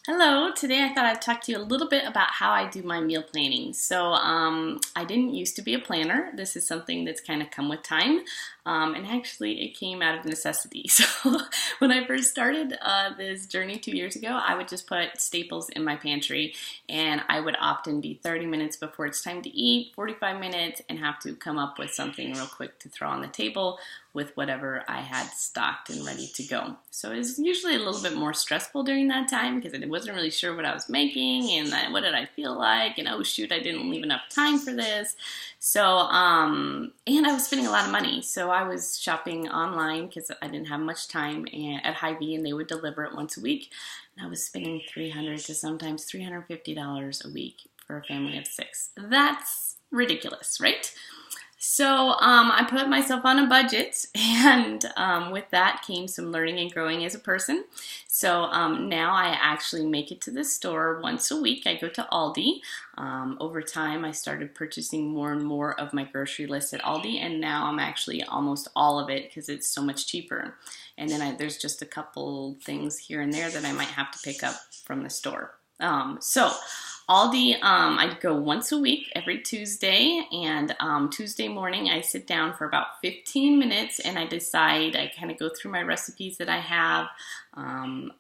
Hello, today I thought I'd talk to you a little bit about how I do my meal planning. I didn't used to be a planner. This is something that's kind of come with time, and actually it came out of necessity. So when I first started this journey 2 years ago, I would just put staples in my pantry, and I would often be 30 minutes before it's time to eat, 45 minutes, and have to come up with something real quick to throw on the table with whatever I had stocked and ready to go. So it was usually a little bit more stressful during that time because I wasn't really sure what I was making and what did I feel like, and oh shoot, I didn't leave enough time for this. And I was spending a lot of money. So I was shopping online because I didn't have much time at Hy-Vee, and they would deliver it once a week. And I was spending $300 to sometimes $350 a week for a family of six. That's ridiculous, right? I put myself on a budget, and with that came some learning and growing as a person. Now I actually make it to the store once a week. I go to Aldi. Over time, I started purchasing more and more of my grocery list at Aldi, and now I'm actually almost all of it because it's so much cheaper. And then there's just a couple things here and there that I might have to pick up from the store. Aldi, I go once a week, every Tuesday, and Tuesday morning I sit down for about 15 minutes and I kind of go through my recipes that I have.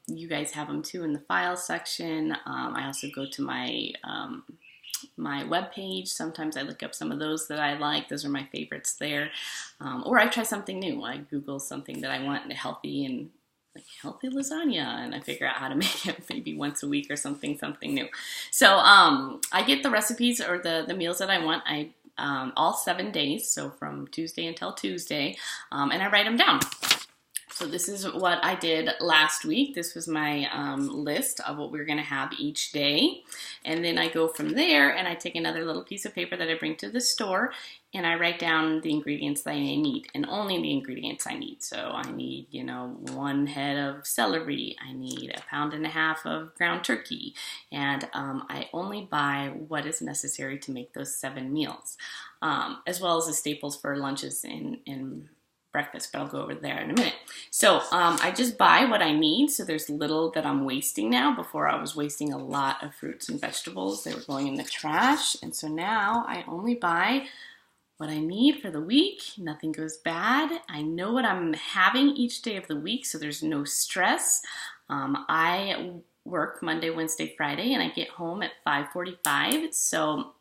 You guys have them too in the file section. I also go to my webpage. Sometimes I look up some of those that I like. Those are my favorites there. Or I try something new. I Google something that I want healthy lasagna, and I figure out how to make it maybe once a week or something new. I get the recipes or the meals that I want. All 7 days, so from Tuesday until Tuesday, and I write them down. So this is what I did last week. This was my list of what we're going to have each day. And then I go from there and I take another little piece of paper that I bring to the store and I write down the ingredients that I need, and only the ingredients I need. So I need, 1 head of celery. I need 1.5 pounds of ground turkey. And I only buy what is necessary to make those 7 meals, as well as the staples for lunches and breakfast, but I'll go over there in a minute. I just buy what I need, so there's little that I'm wasting now. Before I was wasting a lot of fruits and vegetables. They were going in the trash, and so now I only buy what I need for the week. Nothing goes bad. I know what I'm having each day of the week, so there's no stress. I work Monday, Wednesday, Friday, and I get home at 5:45, so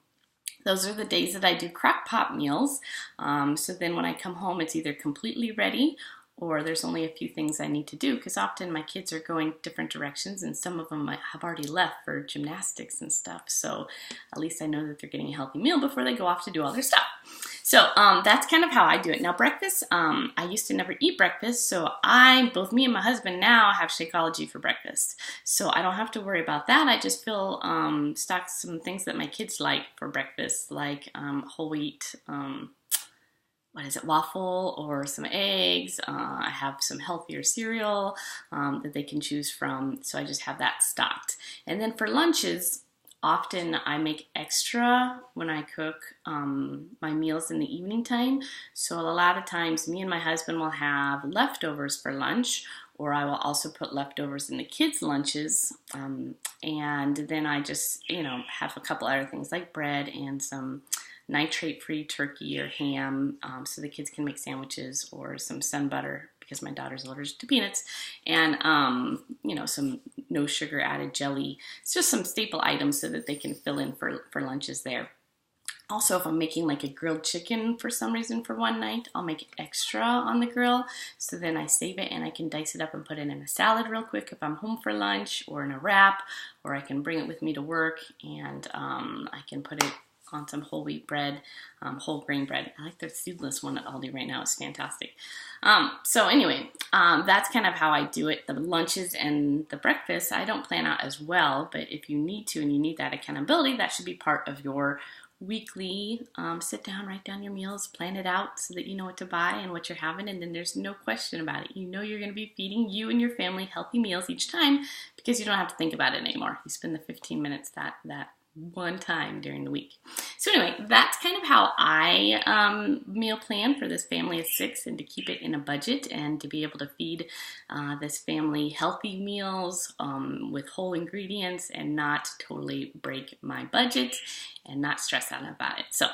those are the days that I do crock pot meals. So then when I come home, it's either completely ready or there's only a few things I need to do, because often my kids are going different directions and some of them have already left for gymnastics and stuff. So at least I know that they're getting a healthy meal before they go off to do all their stuff. That's kind of how I do it. Now breakfast, I used to never eat breakfast, so both me and my husband now have Shakeology for breakfast. So I don't have to worry about that. I just stock some things that my kids like for breakfast, like whole wheat, waffle or some eggs. I have some healthier cereal that they can choose from, so I just have that stocked. And then for lunches, often I make extra when I cook my meals in the evening time. So a lot of times me and my husband will have leftovers for lunch, or I will also put leftovers in the kids' lunches. And then I just, have a couple other things like bread and some nitrate-free turkey or ham, so the kids can make sandwiches, or some sun butter because my daughter's allergic to peanuts, and some no sugar added jelly. It's just some staple items so that they can fill in for lunches there. Also, if I'm making like a grilled chicken for some reason for one night, I'll make it extra on the grill. So then I save it and I can dice it up and put it in a salad real quick if I'm home for lunch, or in a wrap, or I can bring it with me to work and I can put it on some whole wheat bread, whole grain bread. I like the seedless one at Aldi right now. It's fantastic. That's kind of how I do it. The lunches and the breakfast, I don't plan out as well, but if you need to and you need that accountability, that should be part of your weekly sit down, write down your meals, plan it out so that you know what to buy and what you're having, and then there's no question about it. You know you're going to be feeding you and your family healthy meals each time because you don't have to think about it anymore. You spend the 15 minutes that one time during the week. So anyway, that's kind of how I meal plan for this family of 6, and to keep it in a budget and to be able to feed this family healthy meals with whole ingredients and not totally break my budget and not stress out about it. So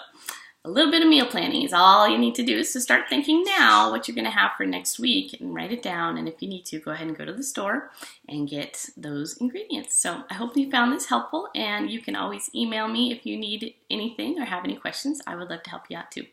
a little bit of meal planning is all you need to do, is to start thinking now what you're going to have for next week and write it down. And if you need to, go ahead and go to the store and get those ingredients. So I hope you found this helpful, and you can always email me if you need anything or have any questions. I would love to help you out too.